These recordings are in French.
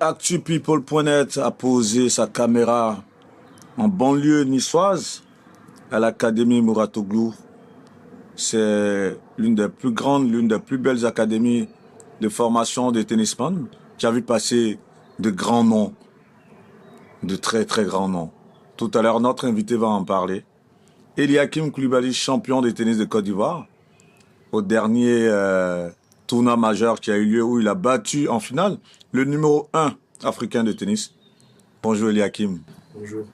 ActuPeople.net a posé sa caméra en banlieue niçoise à l'Académie Mouratoglou. C'est l'une des plus grandes, l'une des plus belles académies de formation de tennisman qui a vu passer de grands noms, de très très grands noms. Tout à l'heure, notre invité va en parler. Eliakim Koulibaly, champion de tennis de Côte d'Ivoire, au dernier tournoi majeur qui a eu lieu où il a battu en finale le numéro 1 africain de tennis. Bonjour Eliakim. Bonjour.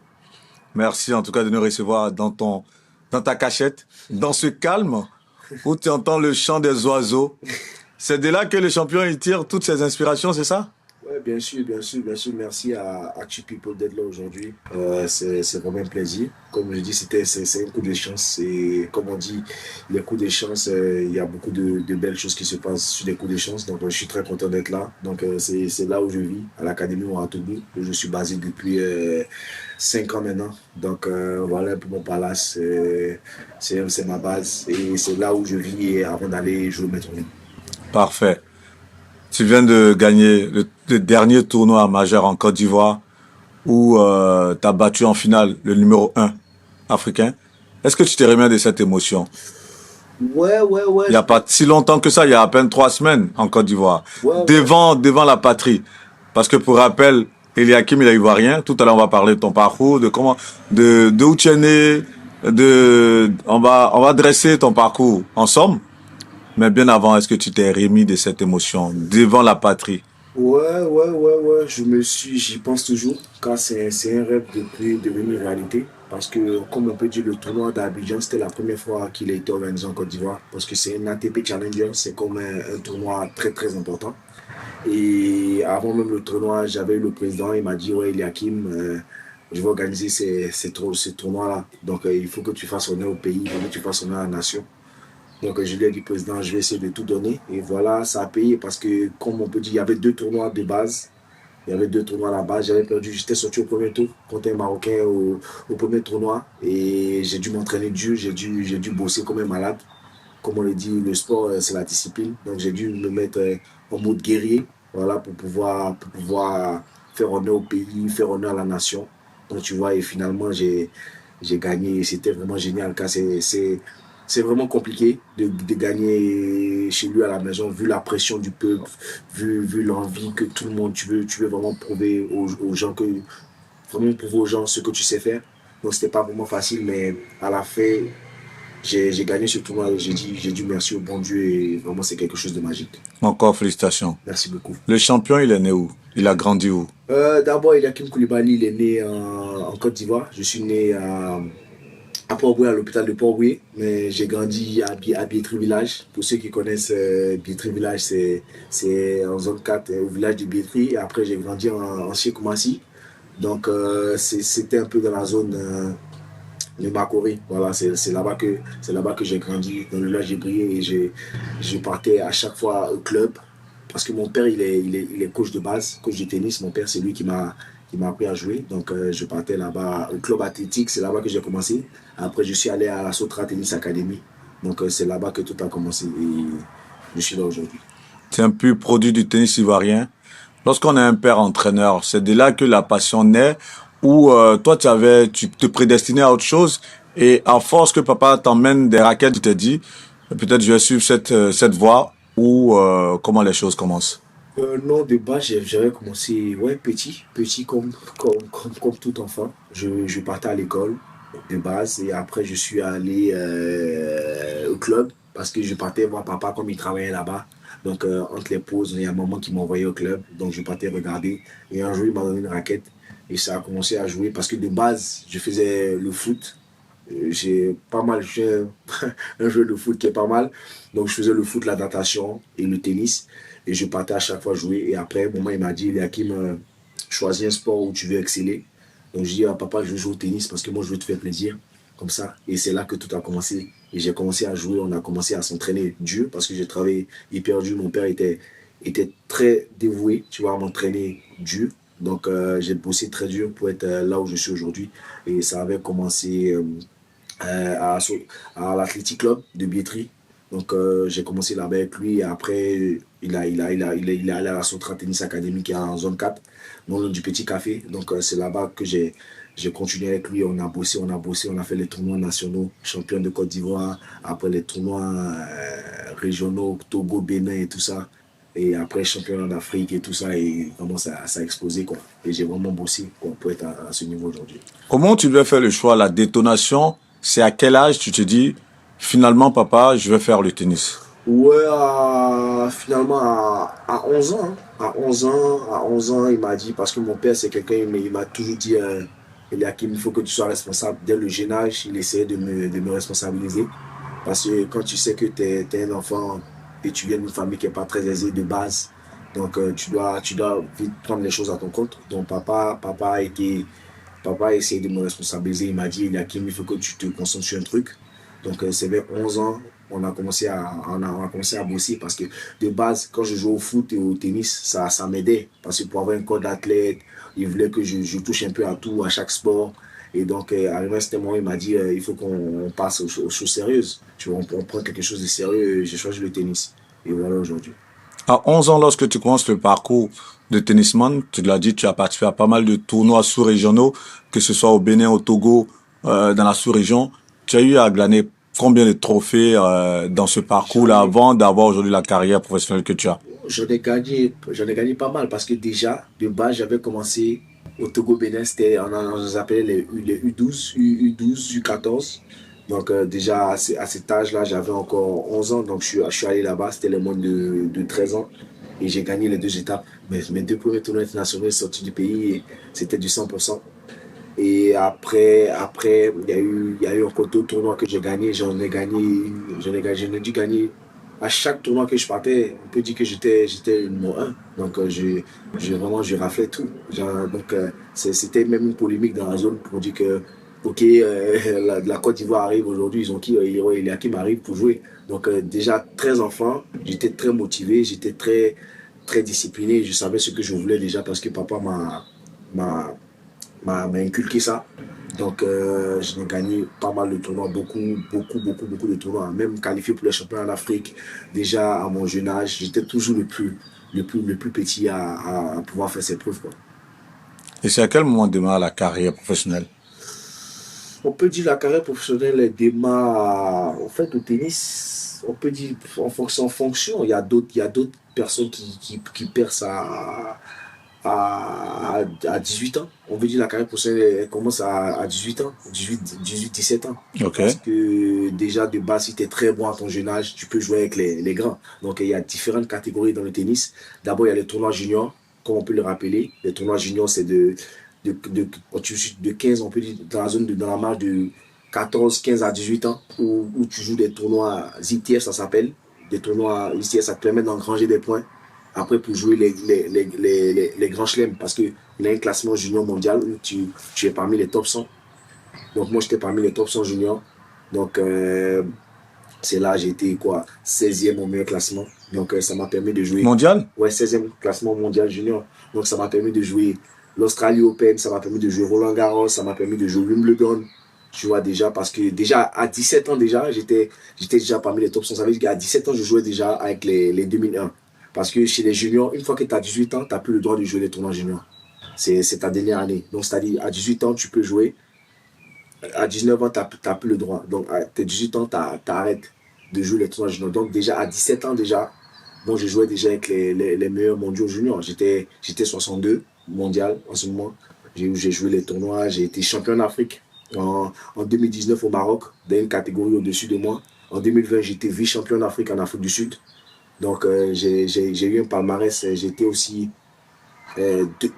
Merci en tout cas de nous recevoir dans ta cachette, dans ce calme où tu entends le chant des oiseaux. C'est de là que le champion il tire toutes ses inspirations, c'est ça? Ouais, bien sûr, bien sûr, bien sûr. Merci à Actu People d'être là aujourd'hui. C'est vraiment un plaisir. Comme je dis, c'est un coup de chance. Et comme on dit, les coups de chance, il y a beaucoup de belles choses qui se passent sur les coups de chance. Donc, je suis très content d'être là. Donc, c'est là où je vis, à l'Académie Ouagadougou, où je suis basé depuis 5 ans maintenant. Donc, voilà un peu mon palace. C'est ma base. Et c'est là où je vis avant d'aller jouer mes tournois. Parfait. Tu viens de gagner le dernier tournoi majeur en Côte d'Ivoire où tu as battu en finale le numéro 1 africain. Est-ce que tu te remets de cette émotion? Ouais, ouais, ouais. Il n'y a pas si longtemps que ça, il y a à peine 3 semaines en Côte d'Ivoire, Ouais, ouais. devant la patrie. Parce que pour rappel, Eliakim, il est ivoirien. Tout à l'heure, on va parler de ton parcours, de où tu es né, on va dresser ton parcours en somme. Mais bien avant, est-ce que tu t'es remis de cette émotion devant la patrie? Ouais, ouais, ouais, ouais, j'y pense toujours, car c'est un rêve depuis devenu réalité. Parce que, comme on peut dire, le tournoi d'Abidjan, c'était la première fois qu'il a été organisé en Côte d'Ivoire. Parce que c'est un ATP Challenger, c'est comme un tournoi très, très important. Et avant même le tournoi, j'avais eu le président, il m'a dit, ouais, Eliakim, je vais organiser ce tournoi-là. Donc, il faut que tu fasses honneur au pays, il faut que tu fasses honneur à la nation. Donc, je lui ai dit, président, je vais essayer de tout donner. Et voilà, ça a payé parce que, comme on peut dire, il y avait 2 tournois de base. Il y avait 2 tournois à la base. J'avais perdu, j'étais sorti au premier tour contre un Marocain au premier tournoi. Et j'ai dû m'entraîner dur, j'ai dû bosser comme un malade. Comme on le dit, le sport, c'est la discipline. Donc, j'ai dû me mettre en mode guerrier, voilà, pour pouvoir faire honneur au pays, faire honneur à la nation. Donc, tu vois, et finalement, j'ai gagné. C'était vraiment génial, car c'est vraiment compliqué de gagner chez lui à la maison, vu la pression du peuple, vu l'envie que tout le monde, tu veux vraiment prouver aux gens vraiment prouver aux gens ce que tu sais faire. Donc c'était pas vraiment facile, mais à la fin, j'ai gagné ce tournoi. J'ai dit merci au bon Dieu et vraiment c'est quelque chose de magique. Encore félicitations. Merci beaucoup. Le champion, il est né où? Il a grandi où? D'abord, Eliakim Koulibaly, il est né en Côte d'Ivoire. Je suis né à Port-Boué, à l'hôpital de Port-Boué, mais j'ai grandi à Biétry Village. Pour ceux qui connaissent Biétry Village, c'est en zone 4, au village de Biétry. Et après, j'ai grandi en Cheikoumassi. Donc, c'était un peu dans la zone de Makori. Voilà, c'est là-bas que j'ai grandi, dans le village j'ai brillé et je partais à chaque fois au club. Parce que mon père, il est coach de base, coach de tennis. Mon père, c'est lui qui m'a appris à jouer. Donc, je partais là-bas au club athlétique. C'est là-bas que j'ai commencé. Après, je suis allé à la Sotra Tennis Academy. Donc, c'est là-bas que tout a commencé. Et je suis là aujourd'hui. C'est un pur produit du tennis ivoirien. Lorsqu'on est un père entraîneur, c'est de là que la passion naît, ou toi tu te prédestinais à autre chose, et à force que papa t'emmène des raquettes, tu te dis, peut-être je vais suivre cette voie, ou comment les choses commencent. Non, de base, j'avais commencé ouais, petit comme tout enfant. Je partais à l'école de base et après je suis allé au club parce que je partais voir papa comme il travaillait là-bas. Donc entre les pauses, il y a un moment qui m'envoyait au club. Donc je partais regarder et un jour il m'a donné une raquette et ça a commencé à jouer parce que de base, je faisais le foot. J'ai pas mal fait un jeu de foot qui est pas mal. Donc je faisais le foot, la natation et le tennis. Et je partais à chaque fois jouer. Et après, un moment, il m'a dit, Hakim, choisis un sport où tu veux exceller. Donc je dis, ah, papa, je veux jouer au tennis parce que moi, je veux te faire plaisir. Comme ça. Et c'est là que tout a commencé. Et j'ai commencé à jouer. On a commencé à s'entraîner dur parce que j'ai travaillé hyper dur. Mon père était très dévoué, tu vois, à m'entraîner dur. Donc j'ai bossé très dur pour être là où je suis aujourd'hui. Et ça avait commencé à l'Athletic Club de Biétry. Donc, j'ai commencé là-bas avec lui. Et après, il est allé à la Sotra Tennis Academy qui est en zone 4, non loin du Petit Café. Donc, c'est là-bas que j'ai continué avec lui. On a fait les tournois nationaux, champion de Côte d'Ivoire. Après, les tournois régionaux, Togo, Bénin et tout ça. Et après, championnat d'Afrique et tout ça. Et vraiment, ça a explosé, quoi. Et j'ai vraiment bossé, quoi, pour être à ce niveau aujourd'hui. Comment tu devais faire le choix, la détonation? C'est à quel âge tu te dis, finalement, papa, je vais faire le tennis? Ouais, finalement à 11 ans. Hein. À 11 ans, il m'a dit, parce que mon père, c'est quelqu'un, il m'a toujours dit, Eliakim, il faut que tu sois responsable. Dès le jeune âge, il essayait de me responsabiliser. Parce que quand tu sais que tu es un enfant et tu viens d'une famille qui n'est pas très aisée de base, donc tu dois vite prendre les choses à ton compte. Donc papa a essayé de me responsabiliser. Il m'a dit, Eliakim, il faut que tu te concentres sur un truc. Donc, c'est vers 11 ans, on a commencé à bosser parce que de base, quand je jouais au foot et au tennis, ça m'aidait. Parce que pour avoir un corps d'athlète, il voulait que je touche un peu à tout, à chaque sport. Et donc, arrivé à un certain moment, il m'a dit il faut qu'on passe aux choses sérieuses. Tu vois, on prend quelque chose de sérieux. J'ai choisi le tennis. Et voilà aujourd'hui. À 11 ans, lorsque tu commences le parcours de tennisman, tu l'as dit, tu as participé à pas mal de tournois sous-régionaux, que ce soit au Bénin, au Togo, dans la sous-région. Tu as eu à glaner combien de trophées dans ce J'en parcours-là ai, avant d'avoir aujourd'hui la carrière professionnelle que tu as? j'en ai gagné pas mal parce que déjà, de base, j'avais commencé au Togo-Bénin, on appelait les U12, U12, U14. Donc, déjà, à cet âge-là, j'avais encore 11 ans. Donc, je suis allé là-bas, c'était le moins de 13 ans. Et j'ai gagné les deux étapes. Mes deux premiers tournois internationaux sortis du pays, c'était du 100%. Et après, il y a eu encore d'autres tournois que j'ai gagnés. J'en ai dû gagner. À chaque tournoi que je partais, on peut dire que j'étais le numéro un. Donc, vraiment, je raflais tout. Donc, c'était même une polémique dans la zone pour dire que, OK, la Côte d'Ivoire arrive aujourd'hui, ils ont qui il y a qui m'arrive pour jouer. Donc, déjà, très enfant, j'étais très motivé, j'étais très, très discipliné. Je savais ce que je voulais déjà parce que papa m'a m'a inculqué ça. Donc, j'ai gagné pas mal de tournois, beaucoup de tournois. Même qualifié pour les championnats d'Afrique, déjà à mon jeune âge, j'étais toujours le plus petit à pouvoir faire ses preuves. Quoi. Et c'est à quel moment démarre la carrière professionnelle? On peut dire la carrière professionnelle démarre, en fait, au tennis, on peut dire en fonction. Il y a d'autres personnes qui percent à 18 ans. On veut dire la carrière professionnelle elle commence à 18 ans, 17 ans. Ok. Parce que déjà de base, si tu es très bon à ton jeune âge, tu peux jouer avec les grands. Donc il y a différentes catégories dans le tennis. D'abord, il y a les tournois juniors, comme on peut le rappeler. Les tournois juniors, c'est de 15, on peut dire, dans la marge de 14, 15 à 18 ans, où tu joues des tournois ITF, ça s'appelle. Des tournois ITF, ça te permet d'engranger des points après pour jouer les grands chelems parce qu'il y a un classement junior mondial où tu es parmi les top 100. Donc moi j'étais parmi les top 100 juniors. Donc c'est là j'ai été quoi 16e au meilleur classement. Donc ça m'a permis de jouer. Mondial? Ouais, 16e classement mondial junior. Donc ça m'a permis de jouer l'Australie Open, ça m'a permis de jouer Roland Garros, ça m'a permis de jouer Wimbledon. Tu vois déjà, parce que déjà à 17 ans déjà, j'étais déjà parmi les top 100. Ça veut dire qu'à 17 ans, je jouais déjà avec les 2001. Parce que chez les juniors, une fois que tu as 18 ans, tu n'as plus le droit de jouer les tournois juniors. C'est ta dernière année. Donc, c'est-à-dire, à 18 ans, tu peux jouer. À 19 ans, tu n'as plus le droit. Donc, à tes 18 ans, tu arrêtes de jouer les tournois juniors. Donc, déjà, à 17 ans, déjà, bon, je jouais déjà avec les meilleurs mondiaux juniors. J'étais 62 mondial en ce moment. J'ai joué les tournois. J'ai été champion d'Afrique en 2019 au Maroc, dans une catégorie au-dessus de moi. En 2020, j'étais vice-champion d'Afrique en Afrique du Sud. Donc, j'ai eu un palmarès. J'étais aussi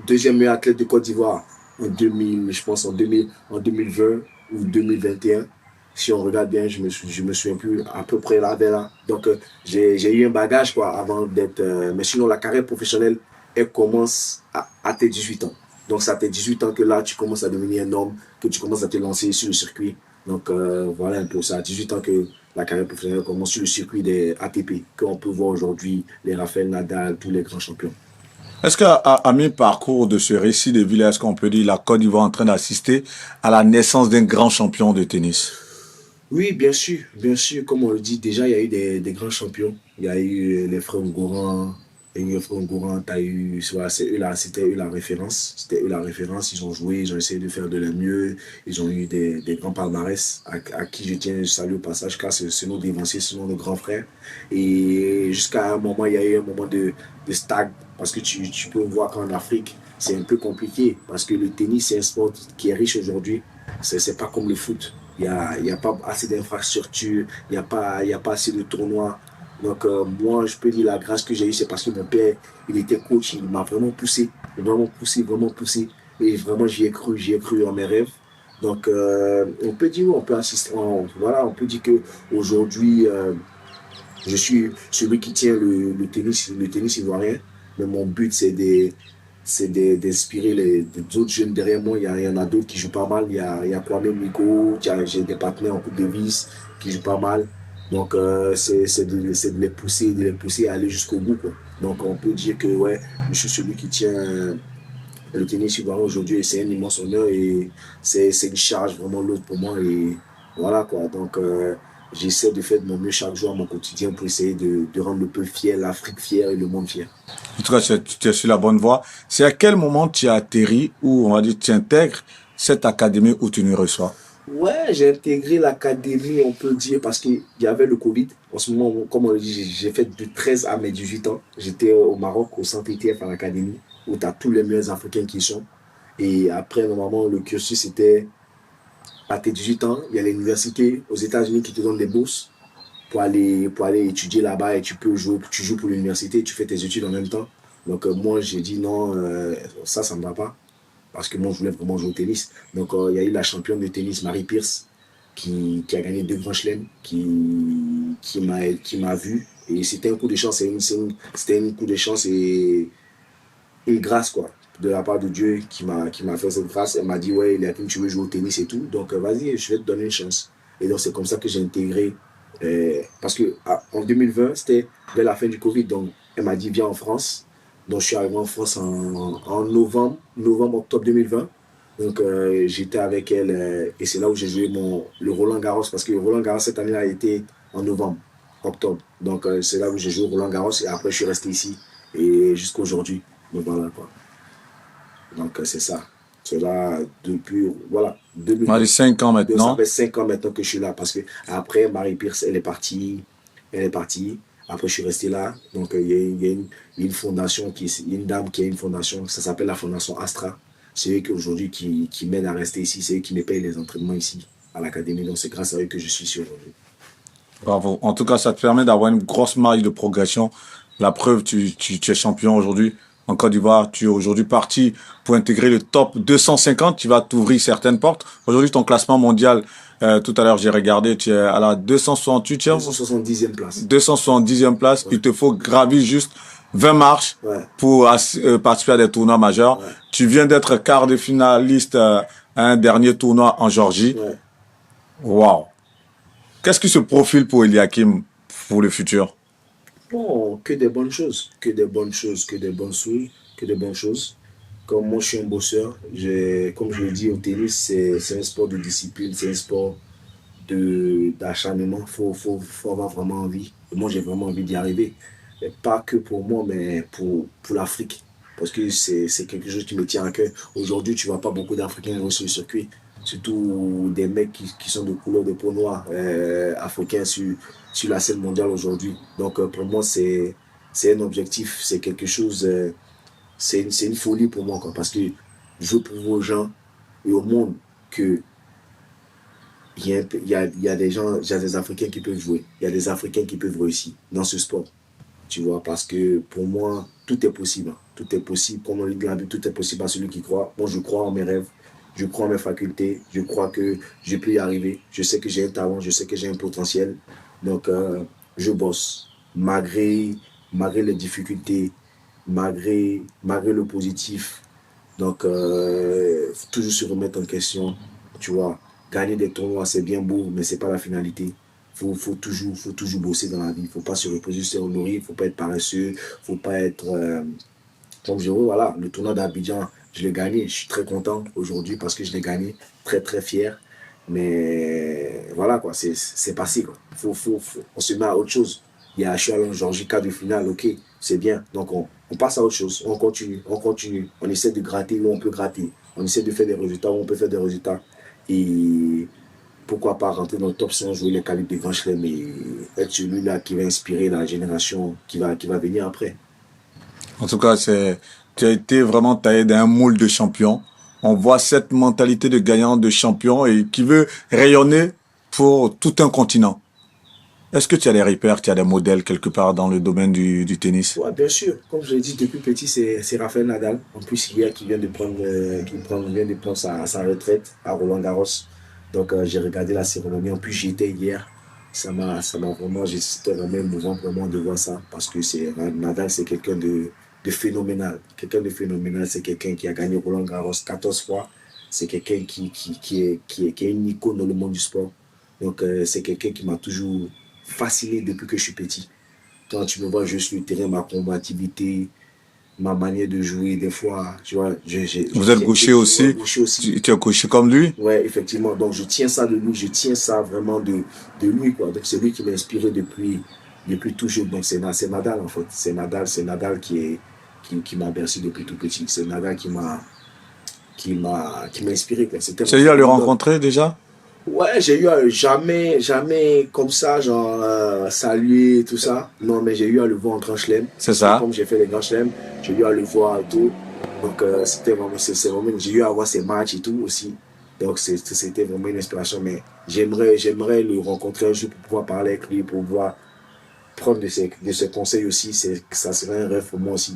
deuxième meilleur athlète de Côte d'Ivoire en 2000, je pense en 2020 ou 2021. Si on regarde bien, je me souviens plus à peu près là, vers là. Donc, j'ai eu un bagage quoi, avant d'être. Mais sinon, la carrière professionnelle, elle commence à tes 18 ans. Donc, c'est à tes 18 ans que là, tu commences à devenir un homme, que tu commences à te lancer sur le circuit. Donc, voilà un peu ça. À 18 ans que la carrière professionnelle commence sur le circuit des ATP, qu'on peut voir aujourd'hui les Rafael Nadal, tous les grands champions. Est-ce qu'à mi-parcours de ce récit de vie, est-ce qu'on peut dire la Côte d'Ivoire est en train d'assister à la naissance d'un grand champion de tennis? Oui, bien sûr, comme on le dit, déjà il y a eu des grands champions. Il y a eu les frères Ngouran, et les frères Ngouran, t'as eu, voilà, c'était eux la référence. C'était eux la référence, ils ont joué, ils ont essayé de faire de leur mieux, ils ont eu des grands palmarès à qui je tiens, je salue au passage, car c'est nos dévanciers, ce sont nos grands frères. Et jusqu'à un moment, il y a eu un moment de stag, parce que tu peux voir qu'en Afrique, c'est un peu compliqué, parce que le tennis, c'est un sport qui est riche aujourd'hui. C'est pas comme le foot. Il y a pas assez d'infrastructures, il y a pas assez de tournois. Donc, moi, je peux dire la grâce que j'ai eue, c'est parce que mon père, il était coach, il m'a vraiment poussé, vraiment poussé, vraiment poussé. Et vraiment, j'y ai cru en mes rêves. Donc, on peut dire, on peut assister, voilà, on peut dire que aujourd'hui, je suis celui qui tient le tennis ivoirien. Mais mon but, d'inspirer les autres jeunes derrière moi. Il y en a d'autres qui jouent pas mal. Il y a Kwame Miko, j'ai des partenaires en Coupe Davis qui jouent pas mal. Donc, c'est de les pousser à aller jusqu'au bout, quoi. Donc, on peut dire que ouais, je suis celui qui tient le tennis ivoirien aujourd'hui et c'est un immense honneur et c'est une charge vraiment lourde pour moi. Et voilà, quoi. Donc, j'essaie de faire de mon mieux chaque jour à mon quotidien pour essayer de rendre le peuple fier, l'Afrique fière et le monde fier. En tout cas, tu es sur la bonne voie. C'est à quel moment tu as atterri ou on va dire tu intègres cette académie où tu nous reçois? Ouais, j'ai intégré l'académie, on peut dire, parce qu'il y avait le Covid. En ce moment, comme on le dit, j'ai fait de 13 à mes 18 ans. J'étais au Maroc, au centre ETF à l'académie, où tu as tous les meilleurs Africains qui sont. Et après, normalement, le cursus était à tes 18 ans, il y a l'université aux États-Unis qui te donne des bourses pour aller étudier là-bas et tu joues pour l'université et tu fais tes études en même temps. Donc, moi, j'ai dit non, ça ne me va pas parce que moi, je voulais vraiment jouer au tennis. Donc, il y a eu la championne de tennis, Marie Pierce, qui a gagné 2 grands chelems, qui m'a vu. Et c'était un coup de chance, c'était un coup de chance et grâce, quoi, de la part de Dieu qui m'a fait cette grâce. Elle m'a dit, ouais, Eliakim, tu veux jouer au tennis et tout. Donc, vas-y, je vais te donner une chance. Et donc, c'est comme ça que j'ai intégré. Parce que en 2020, c'était vers la fin du Covid. Donc, elle m'a dit, viens en France. Donc, je suis arrivé en France en octobre 2020. Donc, j'étais avec elle et c'est là où j'ai joué le Roland Garros. Parce que le Roland Garros, cette année-là, a été en novembre, octobre. Donc, c'est là où j'ai joué au Roland Garros et après, je suis resté ici et jusqu'à aujourd'hui. Donc, voilà quoi. Donc, c'est ça. C'est là depuis, voilà, On va 2020. dire 5 ans Donc, ça maintenant. fait 5 ans maintenant que je suis là parce que après, Marie Pierce, elle est partie. Elle est partie. Après, je suis resté là. Donc, il y a une fondation, il y a une dame qui a une fondation. Ça s'appelle la Fondation Astra. C'est eux qui aujourd'hui qui m'aident à rester ici. C'est eux qui me payent les entraînements ici à l'académie. Donc, c'est grâce à eux que je suis ici aujourd'hui. Bravo. En tout cas, ça te permet d'avoir une grosse marge de progression. La preuve, tu es champion aujourd'hui en Côte d'Ivoire. Tu es aujourd'hui parti pour intégrer le top 250. Tu vas t'ouvrir certaines portes. Aujourd'hui, ton classement mondial, tout à l'heure, j'ai regardé, tu es à la 268e, 270e place. 270e place. Ouais. Il te faut gravir juste 20 marches Ouais. pour participer à des tournois majeurs. Ouais. Tu viens d'être quart de finaliste à un dernier tournoi en Georgie. Ouais. Waouh. Qu'est-ce qui se profile pour Eliakim pour le futur? Bon, que des bonnes choses, que des bonnes choses, que des bonnes choses, que des bonnes choses. Comme moi, je suis un bosseur, comme je le dis au tennis, c'est un sport de discipline, c'est un sport d'acharnement. Faut avoir vraiment envie. Et moi, j'ai vraiment envie d'y arriver. Et pas que pour moi, mais pour l'Afrique. Parce que c'est quelque chose qui me tient à cœur. Aujourd'hui, tu vois pas beaucoup d'Africains sur le circuit. Surtout des mecs qui sont de couleur de peau noire, africains sur la scène mondiale aujourd'hui. Donc, pour moi, c'est un objectif, c'est quelque chose, c'est une folie pour moi, quoi, parce que je veux prouver aux gens et au monde que il y a des gens, il y a des Africains qui peuvent jouer, il y a des Africains qui peuvent réussir dans ce sport, tu vois, parce que pour moi, tout est possible. Hein. Tout est possible, comme on le dit dans la Bible, tout est possible à celui qui croit. Moi, je crois en mes rêves, je crois en mes facultés, je crois que je peux y arriver. Je sais que j'ai un talent, je sais que j'ai un potentiel. Donc, je bosse, malgré les difficultés, malgré le positif. Donc, toujours se remettre en question, tu vois. Gagner des tournois, c'est bien beau, mais c'est pas la finalité. Faut toujours bosser dans la vie. Faut pas se reposer sur le laurier, faut pas être paresseux, faut pas être... comme je dis, voilà, le tournoi d'Abidjan, je l'ai gagné. Je suis très content aujourd'hui parce que je l'ai gagné. Très, très fier. Mais voilà, quoi, c'est passé, quoi. On se met à autre chose. Je suis allé en Georgie, quart de finale, ok, c'est bien. Donc on passe à autre chose, on continue, on continue. On essaie de gratter où on peut gratter. On essaie de faire des résultats où on peut faire des résultats. Et pourquoi pas rentrer dans le top 100, jouer les qualités de Grand Chelem et être celui-là qui va inspirer la génération qui va venir après. En tout cas, tu as été vraiment taillé d'un moule de champion. On voit cette mentalité de gagnant, de champion et qui veut rayonner pour tout un continent. Est-ce que tu as des repères, tu as des modèles quelque part dans le domaine du tennis? Ouais, bien sûr. Comme je l'ai dit depuis petit, c'est Rafael Nadal. En plus, hier, qui vient de prendre, vient de prendre sa retraite à Roland-Garros. Donc, j'ai regardé la cérémonie. En plus, j'y étais hier. Ça m'a vraiment, c'était vraiment émouvant vraiment de voir ça. Parce que Nadal, c'est quelqu'un de phénoménal. Quelqu'un de phénoménal, c'est quelqu'un qui a gagné Roland-Garros 14 fois. C'est quelqu'un qui est une icône dans le monde du sport. Donc, c'est quelqu'un qui m'a toujours fasciné depuis que je suis petit. Quand tu me vois juste sur le terrain, ma combativité, ma manière de jouer, des fois, tu vois, Vous êtes gaucher aussi? gaucher aussi. Tu es gaucher comme lui? Ouais, effectivement. Donc, je tiens ça de lui, je tiens ça vraiment de lui, quoi. Donc, c'est lui qui m'a inspiré depuis toujours. Donc, c'est Nadal, en fait. C'est Nadal qui m'a bercé depuis tout petit. C'est Nadal qui m'a inspiré, quoi. C'était Tu mon as eu à le idole. rencontrer déjà? Ouais, j'ai eu à jamais comme ça, genre saluer tout ça. Non, mais j'ai eu à le voir en Grand Chelem. C'est Parce que ça. comme j'ai fait les Grands Chelem, j'ai eu à le voir et tout. Donc c'était vraiment, c'est vraiment, j'ai eu à voir ses matchs et tout aussi. Donc c'était vraiment une inspiration. Mais j'aimerais le rencontrer un jour pour pouvoir parler avec lui, pour pouvoir prendre de ses conseils aussi. Ça serait un rêve pour moi aussi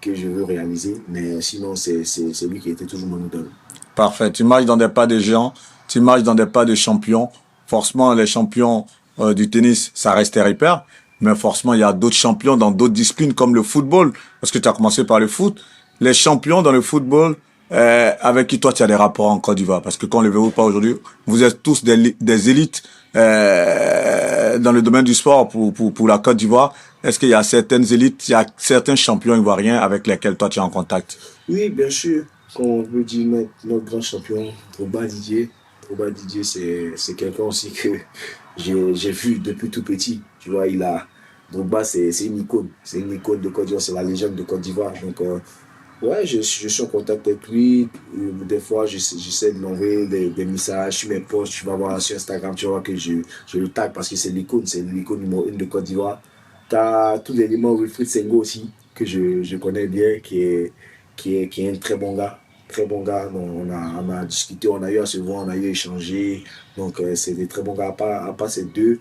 que je veux réaliser. Mais sinon, c'est lui qui était toujours mon idole. Parfait. Tu marches dans des pas de géants, tu marches dans des pas de champions. Forcément, les champions du tennis, ça reste tes repères. Mais forcément, il y a d'autres champions dans d'autres disciplines comme le football. Parce que tu as commencé par le foot. Les champions dans le football, avec qui toi tu as des rapports en Côte d'Ivoire. Parce que qu'on le veut ou pas aujourd'hui, vous êtes tous des élites dans le domaine du sport pour la Côte d'Ivoire. Est-ce qu'il y a certaines élites, il y a certains champions ivoiriens avec lesquels toi tu es en contact? Oui, bien sûr. Quand on veut dire notre grand champion, Drogba Didier, c'est quelqu'un aussi que j'ai vu depuis tout petit. Tu vois, Drogba, c'est une icône. C'est une icône de Côte d'Ivoire, c'est la légende de Côte d'Ivoire. Donc, ouais, je suis en contact avec lui. Des fois, j'essaie de l'envoyer des messages sur mes posts. Tu vas voir sur Instagram, tu vas voir que je le tag parce que c'est l'icône numéro 1 de Côte d'Ivoire. Tu as tous les éléments Wilfried Sengo aussi, que je connais bien, qui est un très bon gars. Très bon gars. Donc, on a discuté, on a eu à se voir, on a eu à échanger. Donc, c'est des très bons gars. À part ces deux,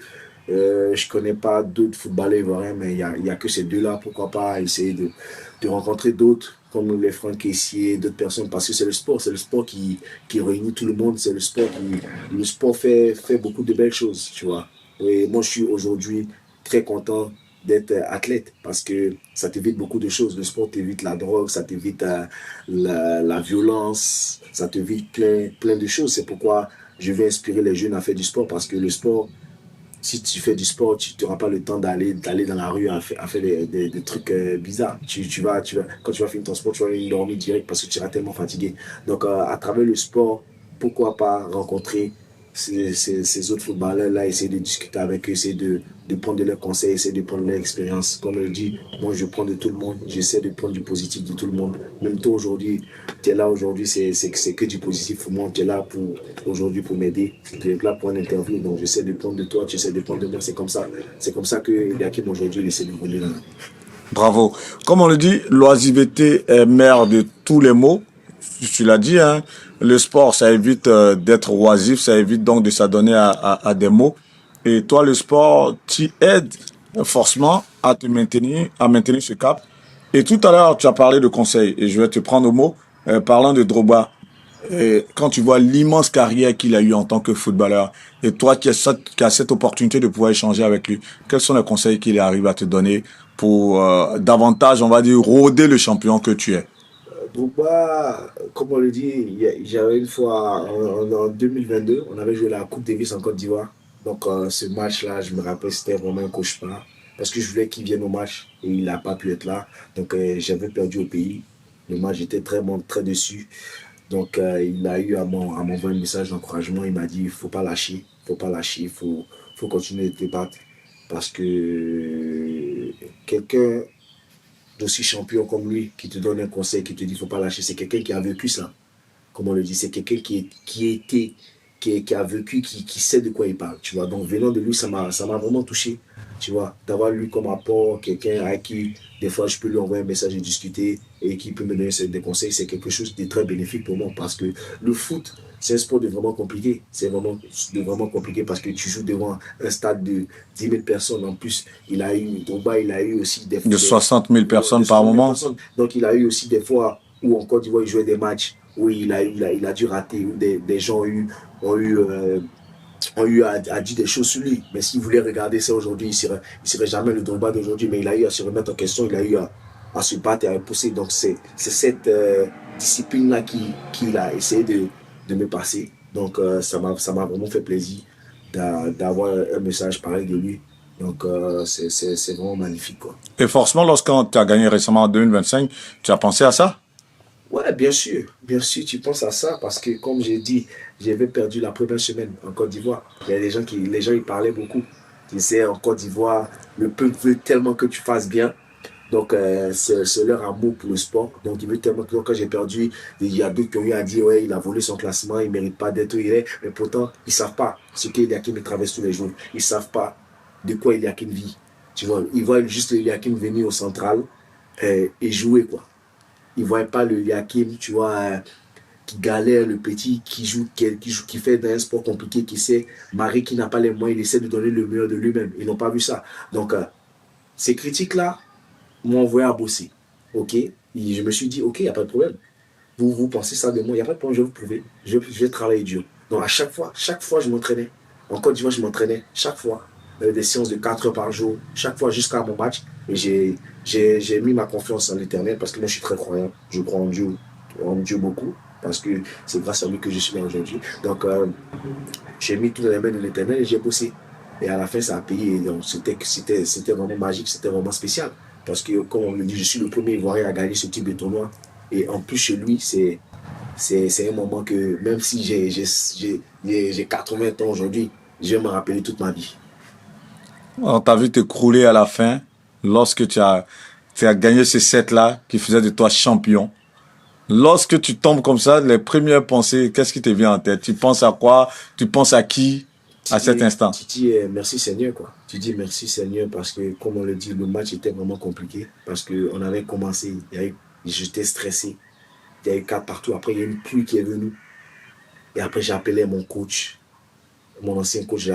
je connais pas d'autres footballeurs ivoiriens, mais il y a que ces deux-là. Pourquoi pas essayer de rencontrer d'autres, comme les Franck Caissier, d'autres personnes, parce que c'est le sport qui réunit tout le monde. Le sport fait beaucoup de belles choses, tu vois. Et moi, je suis aujourd'hui très content d'être athlète parce que ça t'évite beaucoup de choses. Le sport t'évite la drogue, ça t'évite la violence, ça t'évite plein de choses. C'est pourquoi je vais inspirer les jeunes à faire du sport parce que le sport, si tu fais du sport, tu n'auras pas le temps d'aller dans la rue à faire des trucs bizarres. Quand tu vas finir ton sport, tu vas aller dormir direct parce que tu seras tellement fatigué. Donc, à travers le sport, pourquoi pas rencontrer ces autres footballeurs-là, essayer de discuter avec eux, essayer de prendre de leurs conseils, essayer de prendre leur expérience. Comme je le dis, moi, je prends de tout le monde. J'essaie de prendre du positif de tout le monde. Même toi, aujourd'hui, tu es là aujourd'hui, c'est que du positif pour moi. Tu es là aujourd'hui pour m'aider. Tu es là pour une interview. Donc, j'essaie de prendre de toi, tu essaies de prendre de moi. C'est comme ça. C'est comme ça que Yakim aujourd'hui, il essaie de rouler là. Bravo. Comme on le dit, l'oisiveté est mère de tous les maux. Tu l'as dit, hein. Le sport, ça évite d'être oisif, ça évite donc de s'adonner à des maux. Et toi, le sport, tu aides forcément à maintenir ce cap. Et tout à l'heure, tu as parlé de conseils, et je vais te prendre au mot, parlant de Drogba. Et quand tu vois l'immense carrière qu'il a eue en tant que footballeur, et toi qui as cette opportunité de pouvoir échanger avec lui, quels sont les conseils qu'il arrive à te donner pour davantage, on va dire, rôder le champion que tu es? Drogba, comme on le dit, j'avais une fois en 2022, on avait joué la Coupe Davis en Côte d'Ivoire. Donc ce match-là, je me rappelle, c'était vraiment un cauchemar. Parce que je voulais qu'il vienne au match et il n'a pas pu être là. Donc j'avais perdu au pays. Le match, j'étais très déçu. Donc, il a eu à m'envoyer un message d'encouragement. Il m'a dit, il faut pas lâcher, faut pas lâcher, faut continuer de te battre. Parce que quelqu'un d'aussi champion comme lui, qui te donne un conseil, qui te dit, faut pas lâcher, c'est quelqu'un qui a vécu ça. Comme on le dit, c'est quelqu'un qui a vécu, qui sait de quoi il parle, tu vois. Donc, venant de lui, ça m'a vraiment touché, tu vois. D'avoir lui comme apport, quelqu'un à qui, des fois, je peux lui envoyer un message et discuter et qui peut me donner des conseils, c'est quelque chose de très bénéfique pour moi parce que le foot, c'est un sport de vraiment compliqué. C'est vraiment, de vraiment compliqué parce que tu joues devant un stade de 10 000 personnes. En plus, Drogba, il a eu aussi De 60 000 personnes de par 60 000 moment. personnes. Donc, il a eu aussi des fois où en Côte d'Ivoire, il jouait des matchs où il a dû rater, où des gens ont eu, euh, ont eu à dire des choses sur lui. Mais s'il voulait regarder ça aujourd'hui, il serait jamais le Drogba d'aujourd'hui. Mais il a eu à se remettre en question, il a eu à se battre et à pousser. Donc c'est cette discipline-là qu'il a essayé de me passer. Donc ça m'a vraiment fait plaisir d'avoir un message pareil de lui. Donc c'est vraiment magnifique, quoi. Et forcément, lorsqu'on tu as gagné récemment en 2025, tu as pensé à ça? Ouais, bien sûr, tu penses à ça parce que, comme j'ai dit, j'avais perdu la première semaine en Côte d'Ivoire. Il y a des gens les gens, ils parlaient beaucoup. Ils disaient en Côte d'Ivoire, le peuple veut tellement que tu fasses bien. Donc, c'est leur amour pour le sport. Donc, il veut tellement que, donc, quand j'ai perdu, il y a d'autres qui ont eu à dire, ouais, il a volé son classement, il ne mérite pas d'être où il est. Mais pourtant, ils ne savent pas ce qu'Eliakim traverse tous les jours. Ils ne savent pas de quoi Eliakim vit. Tu vois, ils voient juste Eliakim venir au central et jouer, quoi. Ils ne voient pas le Yakim, tu vois, qui galère, le petit, qui fait un sport compliqué, qui sait, Marie qui n'a pas les moyens, il essaie de donner le meilleur de lui-même. Ils n'ont pas vu ça. Donc, ces critiques-là m'ont envoyé à bosser. OK? Et je me suis dit, OK, il n'y a pas de problème. Vous pensez ça de moi, il n'y a pas de problème, je vais vous prouver. Je vais travailler dur. Donc, à chaque fois, je m'entraînais. En Côte d'Ivoire, je m'entraînais chaque fois. Des séances de 4 heures par jour, chaque fois jusqu'à mon match. Et j'ai mis ma confiance en l'éternel parce que moi, je suis très croyant. Je crois en Dieu beaucoup parce que c'est grâce à lui que je suis là aujourd'hui. Donc, j'ai mis tout dans les mains de l'éternel et j'ai bossé. Et à la fin, ça a payé. Donc, c'était vraiment magique, c'était vraiment spécial. Parce que, comme on le dit, je suis le premier Ivoirien à gagner ce type de tournoi. Et en plus, chez lui, c'est un moment que, même si j'ai 80 ans aujourd'hui, je vais me rappeler toute ma vie. On t'a vu t'écrouler à la fin lorsque tu as gagné ce set-là qui faisait de toi champion. Lorsque tu tombes comme ça, les premières pensées, qu'est-ce qui te vient en tête? Tu penses à quoi? Tu penses à qui à cet instant? Tu dis merci Seigneur, quoi. Tu dis merci Seigneur parce que, comme on le dit, le match était vraiment compliqué. Parce qu'on avait commencé, j'étais stressé. Il y a eu quatre partout. Après, il y a une pluie qui est venue. Et après, j'ai appelé mon coach. Mon ancien coach,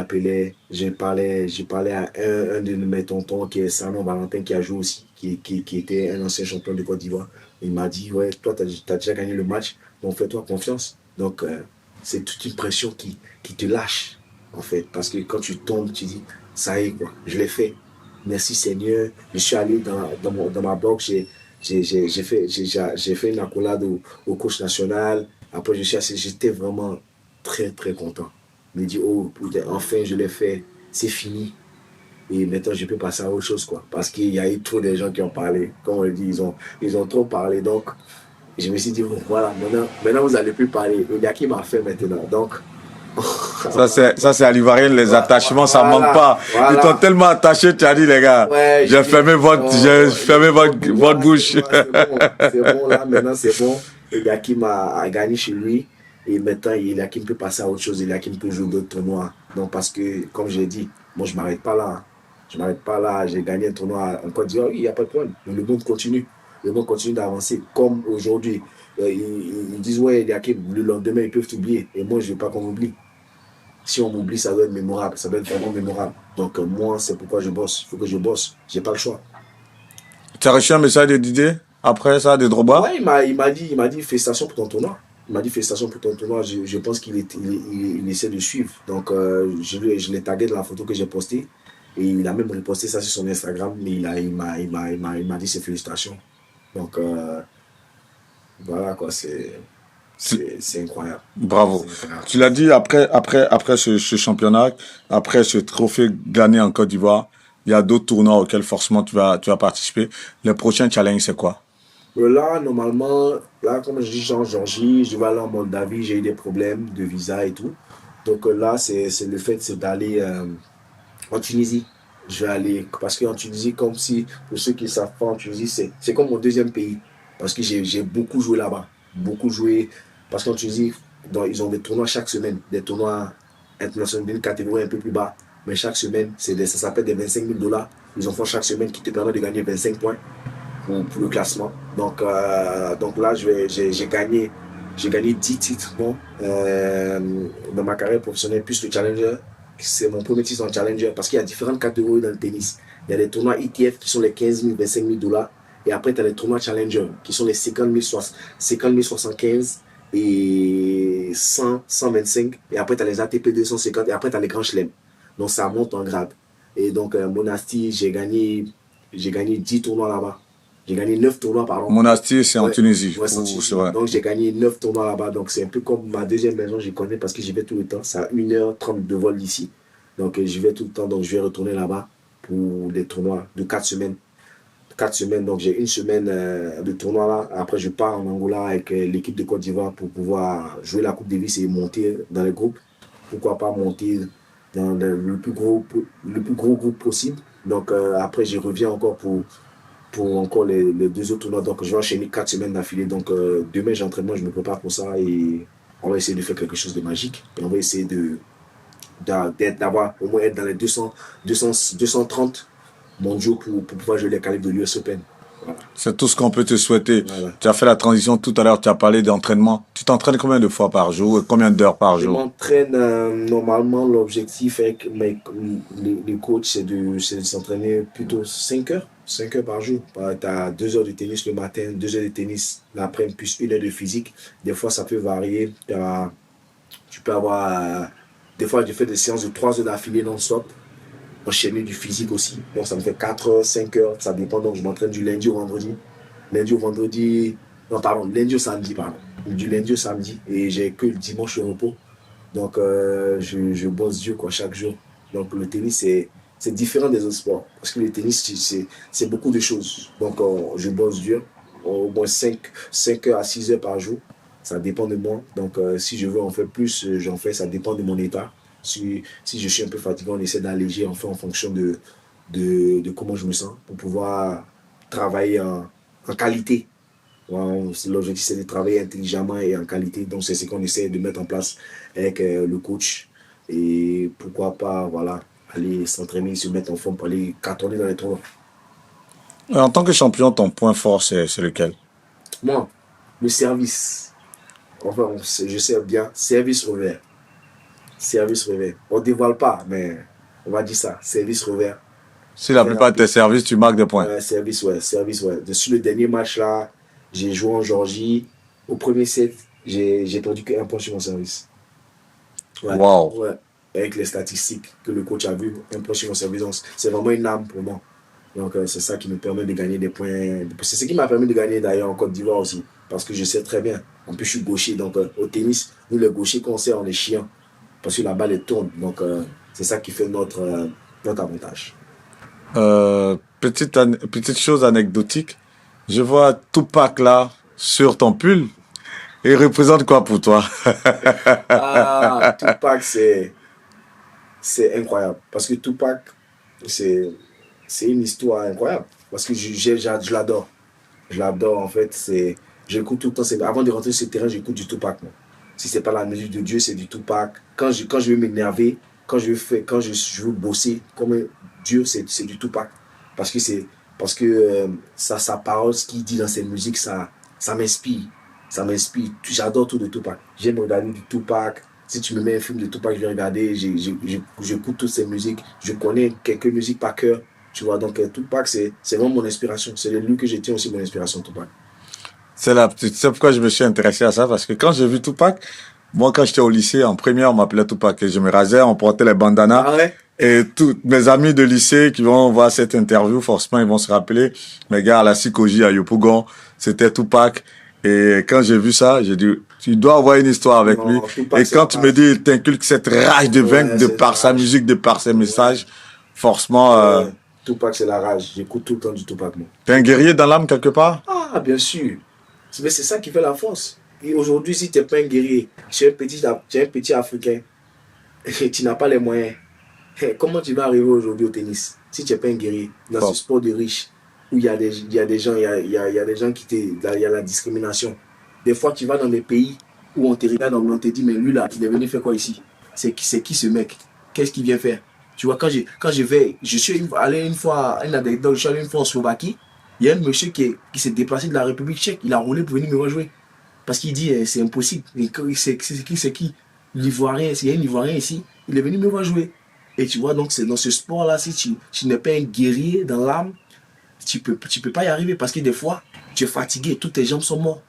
j'ai parlé à un de mes tontons qui est Sanon Valentin qui a joué aussi, qui était un ancien champion de Côte d'Ivoire. Il m'a dit, ouais, toi, tu as déjà gagné le match, donc fais-toi confiance. Donc, c'est toute une pression qui te lâche, en fait. Parce que quand tu tombes, tu dis, ça y est, quoi, je l'ai fait. Merci Seigneur. Je suis allé dans ma box, j'ai fait une accolade au coach national. Après, j'étais vraiment très, très content. Je me dis, oh, putain, enfin, je l'ai fait. C'est fini. Et maintenant, je peux passer à autre chose, quoi. Parce qu'il y a eu trop de gens qui ont parlé. Comme on le dit, ils ont trop parlé. Donc, je me suis dit, bon, voilà, maintenant vous n'allez plus parler. Il y a qui m'a fait maintenant. Donc, Ça, c'est à l'Ivoirienne, les attachements, ça manque voilà, pas. Ils t'ont voilà. tellement attaché, tu as dit, les gars, Ouais, j'ai fermé j'ai fermé votre voilà, bouche. c'est bon, là, maintenant c'est bon. Eliakim a gagné chez lui. Et maintenant, Eliakim peut passer à autre chose. Eliakim peut jouer d'autres tournois. Donc, parce que, comme je l'ai dit, moi, je ne m'arrête pas là. Je ne m'arrête pas là. J'ai gagné un tournoi en Côte d'Ivoire. Oui, il n'y a pas de problème. Le monde continue. Le monde continue d'avancer. Comme aujourd'hui, ils disent, ouais, Eliakim, le lendemain, ils peuvent t'oublier. Et moi, je ne veux pas qu'on m'oublie. Si on m'oublie, ça doit être mémorable. Ça doit être vraiment mémorable. Donc, moi, c'est pourquoi je bosse. Il faut que je bosse. Je n'ai pas le choix. Tu as reçu un message de Didier après ça, de Drogba? Ouais, il m'a dit félicitations pour ton tournoi. Il m'a dit félicitations pour ton tournoi. Je pense qu'il essaie de suivre. Donc, je l'ai tagué dans la photo que j'ai postée. Et il a même reposté ça sur son Instagram. Mais il m'a dit ses félicitations. Donc, voilà quoi, c'est incroyable. Bravo. C'est incroyable. Tu l'as dit après ce championnat, après ce trophée gagné en Côte d'Ivoire, il y a d'autres tournois auxquels forcément tu vas participer. Le prochain challenge, c'est quoi? Là, normalement, là, comme je dis, je suis en Géorgie, je vais aller en Moldavie, j'ai eu des problèmes de visa et tout. Donc là, c'est le fait c'est d'aller en Tunisie. Je vais aller, parce qu'en Tunisie, comme si, pour ceux qui ne savent pas, en Tunisie, c'est comme mon deuxième pays. Parce que j'ai beaucoup joué là-bas. Beaucoup joué, parce qu'en Tunisie, ils ont des tournois chaque semaine, des tournois internationaux d'une catégorie un peu plus bas. Mais chaque semaine, ça s'appelle des 25 000 $. Ils en font chaque semaine qui te permet de gagner 25 points pour le classement. Donc là, j'ai gagné 10 titres bon, dans ma carrière professionnelle, plus le Challenger. C'est mon premier titre en Challenger parce qu'il y a différentes catégories dans le tennis. Il y a les tournois ETF qui sont les 15 000, 25 000 $. Et après, tu as les tournois Challenger qui sont les 50 000, 75 et 100, 125. Et après, tu as les ATP 250 et après, tu as les grands chelems. Donc, ça monte en grade. Et donc, Monastir, j'ai gagné 10 tournois là-bas. J'ai gagné 9 tournois, pardon. Monastir, c'est en Tunisie. Ouais, c'est vrai. Donc, j'ai gagné 9 tournois là-bas. Donc, c'est un peu comme ma deuxième maison, je connais parce que j'y vais tout le temps. C'est à 1h30 de vol d'ici. Donc, j'y vais tout le temps. Donc, je vais retourner là-bas pour des tournois de 4 semaines. 4 semaines. Donc, j'ai une semaine de tournoi là. Après, je pars en Angola avec l'équipe de Côte d'Ivoire pour pouvoir jouer la Coupe Davis et monter dans les groupes. Pourquoi pas monter dans le plus gros groupe possible. Donc, après, je reviens encore pour encore les 2 autres tournois. Donc, je vais enchaîner 4 semaines d'affilée. Donc, demain, j'ai entraînement, je me prépare pour ça et on va essayer de faire quelque chose de magique. Et on va essayer d'avoir au moins être dans les 230 mondiaux pour pouvoir jouer les qualifs de l'US Open. Voilà. C'est tout ce qu'on peut te souhaiter. Voilà. Tu as fait la transition tout à l'heure, tu as parlé d'entraînement. Tu t'entraînes combien de fois par jour et combien d'heures par Je jour? m'entraîne normalement, l'objectif avec les coachs, c'est de s'entraîner plutôt 5 heures. 5 heures par jour. Tu as 2 heures de tennis le matin, 2 heures de tennis l'après-midi, plus 1 heure de physique. Des fois, ça peut varier. Tu peux avoir. Des fois, je fais des séances de 3 heures d'affilée non-stop. Enchaîner du physique aussi. Donc, ça me fait 4 heures, 5 heures. Ça dépend. Donc, je m'entraîne du lundi au vendredi. Lundi au vendredi. Non, pardon, lundi au samedi, pardon. Du lundi au samedi. Et j'ai que le dimanche au repos. Donc, je bosse dur quoi, chaque jour. Donc, le tennis, c'est différent des autres sports. Parce que le tennis, c'est beaucoup de choses. Donc, je bosse dur. Au moins 5 heures à 6 heures par jour. Ça dépend de moi. Donc, si je veux en faire plus, j'en fais. Ça dépend de mon état. Si je suis un peu fatigué, on essaie d'alléger en fonction de comment je me sens pour pouvoir travailler en qualité. Ouais, l'objectif, c'est de travailler intelligemment et en qualité. Donc, c'est ce qu'on essaie de mettre en place avec le coach. Et pourquoi pas, voilà, aller s'entraîner, se mettre en forme pour aller cartonner dans les tournois. En tant que champion, ton point fort, c'est lequel? Moi, le service. Enfin, je sais bien, service revers. Service revers. On ne dévoile pas, mais on va dire ça. Service revers. Si la plupart de tes services, tu marques des points. Service, ouais. Sur le dernier match là, j'ai joué en Géorgie. Au premier set, j'ai perdu qu'un point sur mon service. Ouais. Wow. Ouais. Avec les statistiques que le coach a vu, un point sur mon service. C'est vraiment une arme pour moi. Donc, c'est ça qui me permet de gagner des points. C'est ce qui m'a permis de gagner d'ailleurs en Côte d'Ivoire aussi. Parce que je sais très bien. En plus, je suis gaucher. Donc, au tennis, nous, les gauchers, quand on sait, on est chiant. Parce que la balle, elle tourne. Donc, c'est ça qui fait notre avantage. Petite chose anecdotique. Je vois Tupac là sur ton pull. Et il représente quoi pour toi? Tupac, c'est incroyable. Parce que Tupac, c'est une histoire incroyable. Parce que je l'adore. Je l'adore, en fait. J'écoute tout le temps. Avant de rentrer sur ce terrain, j'écoute du Tupac. Moi. Si c'est pas la musique de Dieu, c'est du Tupac. Quand je veux m'énerver, quand je veux bosser comme Dieu, c'est du Tupac. Parce que sa parole, ce qu'il dit dans ses musiques, ça m'inspire. Ça m'inspire. J'adore tout de Tupac. J'aime regarder du Tupac. Si tu me mets un film de Tupac, je vais regarder. J'écoute toutes ses musiques. Je connais quelques musiques par cœur. Tu vois, donc Tupac, c'est vraiment mon inspiration. C'est de lui que je tiens aussi mon inspiration, Tupac. C'est pourquoi je me suis intéressé à ça, parce que quand j'ai vu Tupac, moi, quand j'étais au lycée, en première, on m'appelait Tupac et je me rasais, on portait les bandanas. Ah ouais? Et tous mes amis de lycée qui vont voir cette interview, forcément, ils vont se rappeler, mes gars à la Sikoji, à Yopougon, c'était Tupac. Et quand j'ai vu ça, j'ai dit, tu dois avoir une histoire avec lui. Tupac, et quand tu me dis, il t'inculque cette rage de vaincre de par sa musique, de par ses messages, forcément... Tupac, c'est la rage. J'écoute tout le temps du Tupac, moi. T'es un guerrier dans l'âme quelque part? Ah, bien sûr. Mais c'est ça qui fait la force. Et aujourd'hui, si tu n'es pas un guerrier, tu es un petit Africain, et tu n'as pas les moyens, comment tu vas arriver aujourd'hui au tennis si tu n'es pas un guerrier dans ce Fort. sport de riche où il y a des gens, il y a des gens il y a la discrimination. Des fois, tu vas dans des pays où on te regarde, on te dit, mais lui là, il est venu faire quoi ici? C'est qui ce mec? Qu'est-ce qu'il vient faire? Tu vois, quand je vais, je suis allé une fois, je suis allé une fois en Slovaquie, il y a un monsieur qui s'est déplacé de la République tchèque, il a roulé pour venir me rejoindre. Parce qu'il dit, c'est impossible. C'est qui? L'Ivoirien, s'il y a un Ivoirien ici, il est venu me voir jouer. Et tu vois, donc c'est dans ce sport-là, si tu n'es pas un guerrier dans l'âme, tu peux pas y arriver parce que des fois, tu es fatigué, toutes tes jambes sont mortes.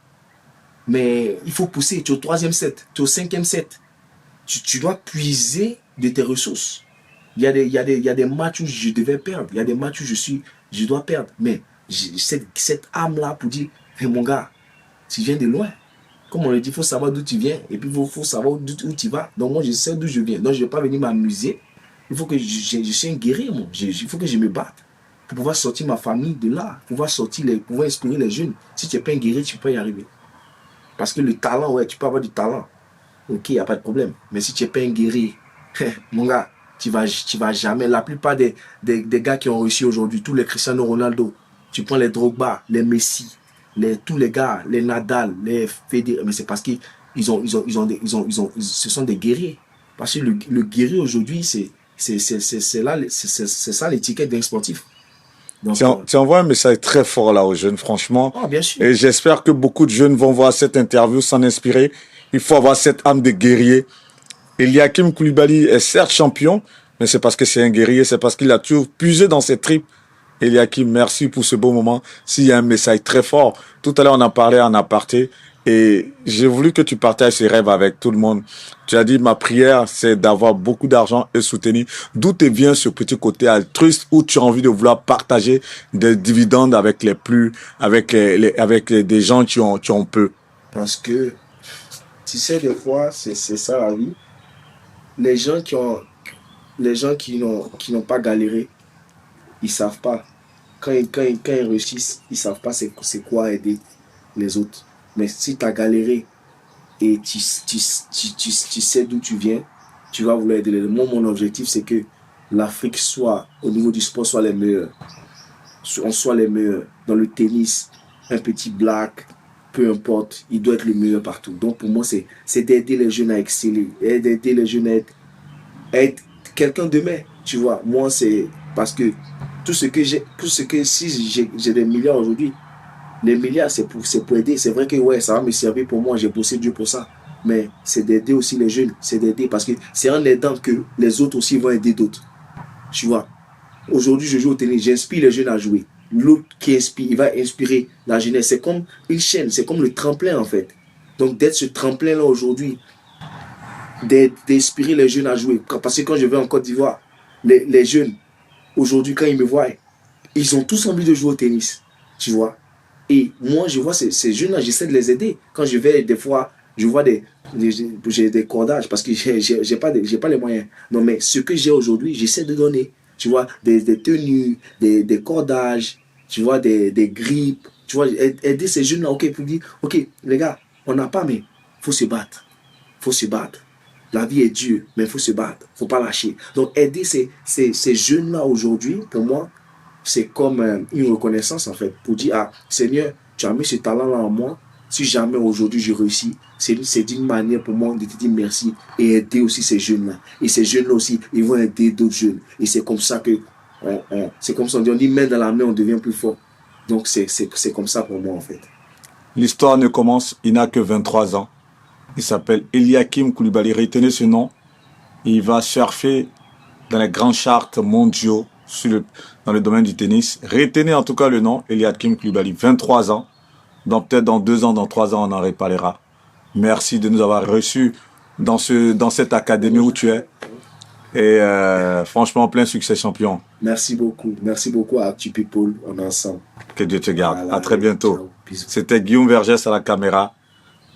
Mais il faut pousser, tu es au troisième set, tu es au cinquième set. Tu dois puiser de tes ressources. Il y a des matchs où je devais perdre, il y a des matchs où je dois perdre. Mais cette âme-là pour dire, hey, mon gars, tu viens de loin. Comme on le dit, il faut savoir d'où tu viens et puis il faut savoir où tu vas. Donc moi, je sais d'où je viens. Donc je ne vais pas venir m'amuser. Il faut que je sois un guerrier, moi. Il faut que je me batte pour pouvoir sortir ma famille de là, pouvoir pouvoir inspirer les jeunes. Si tu n'es pas un guerrier, tu peux pas y arriver. Parce que le talent, ouais, tu peux avoir du talent. Ok, il n'y a pas de problème. Mais si tu n'es pas un guerrier, mon gars, tu vas jamais. La plupart des gars qui ont réussi aujourd'hui, tous les Cristiano Ronaldo, tu prends les Drogba, les Messi, tous les gars, les Nadal, les Federer, mais c'est parce qu'ils ce sont des guerriers. Parce que le guerrier aujourd'hui, c'est ça l'étiquette d'un sportif. Donc, Tu envoies un message très fort là aux jeunes, franchement. oh, bien sûr. Et j'espère que beaucoup de jeunes vont voir cette interview, s'en inspirer. Il faut avoir cette âme de guerrier. Eliakim Koulibaly est certes champion, mais c'est parce que c'est un guerrier, c'est parce qu'il a toujours puisé dans ses tripes. Eliakim, merci pour ce beau moment. S'il y a un message très fort, tout à l'heure on a parlé en aparté et j'ai voulu que tu partages ces rêves avec tout le monde. Tu as dit ma prière c'est d'avoir beaucoup d'argent et soutenir. D'où te vient ce petit côté altruiste où tu as envie de vouloir partager des dividendes avec des gens qui ont peu? Parce que, tu sais, des fois, c'est ça la vie. Les gens qui n'ont pas galéré, ils savent pas. Quand ils réussissent, ils savent pas c'est quoi aider les autres. Mais si tu as galéré et tu sais d'où tu viens, tu vas vouloir aider les autres. Moi, mon objectif, c'est que l'Afrique soit, au niveau du sport, soit les meilleurs. On soit les meilleurs. Dans le tennis, un petit black, peu importe, il doit être le meilleur partout. Donc pour moi, c'est d'aider les jeunes à exceller, et d'aider les jeunes à être quelqu'un demain. Tu vois, moi, c'est parce que tout ce que si j'ai des milliards aujourd'hui, les milliards, c'est pour aider. C'est vrai que ouais, ça va me servir pour moi, j'ai bossé Dieu pour ça. Mais c'est d'aider aussi les jeunes, c'est d'aider parce que c'est en aidant que les autres aussi vont aider d'autres. Tu vois, aujourd'hui, je joue au tennis, j'inspire les jeunes à jouer. L'autre qui inspire, il va inspirer la jeunesse. C'est comme une chaîne, c'est comme le tremplin en fait. Donc d'être ce tremplin-là aujourd'hui, d'inspirer les jeunes à jouer. Parce que quand je vais en Côte d'Ivoire, les jeunes, aujourd'hui, quand ils me voient, ils ont tous envie de jouer au tennis. Tu vois. Et moi, je vois ces jeunes-là, j'essaie de les aider. Quand je vais, des fois, je vois j'ai des cordages parce que j'ai pas les moyens. Non, mais ce que j'ai aujourd'hui, j'essaie de donner. Tu vois, des tenues, des cordages, tu vois, des grippes. Tu vois, aider ces jeunes-là, ok, pour dire, ok, les gars, on n'a pas, mais il faut se battre. Il faut se battre. La vie est dure, mais il faut se battre. Il ne faut pas lâcher. Donc, aider ces jeunes-là aujourd'hui, pour moi, c'est comme une reconnaissance, en fait, pour dire, ah, Seigneur, tu as mis ce talent-là en moi. Si jamais aujourd'hui je réussis, c'est d'une manière pour moi de te dire merci et aider aussi ces jeunes-là. Et ces jeunes-là aussi, ils vont aider d'autres jeunes. Et c'est comme ça que, c'est comme ça, on dit main dans la main, on devient plus fort. Donc, c'est comme ça pour moi, en fait. L'histoire ne commence, il n'a que 23 ans. Il s'appelle Eliakim Koulibaly. Retenez ce nom. Il va surfer dans les grands charts mondiaux dans le domaine du tennis. Retenez en tout cas le nom, Eliakim Koulibaly. 23 ans. Donc peut-être dans 2 ans, dans 3 ans, on en reparlera. Merci de nous avoir reçus dans cette académie où tu es. Et franchement, plein succès, champion. Merci beaucoup à Actu People. On est ensemble. Que Dieu te garde. Voilà, à très bientôt. Bisous. C'était Guillaume Vergès à la caméra.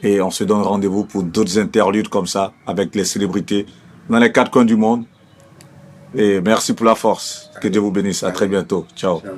Et on se donne rendez-vous pour d'autres interludes comme ça, avec les célébrités dans les 4 coins du monde. Et merci pour la force. Que Dieu vous bénisse. À très bientôt. Ciao. Ciao.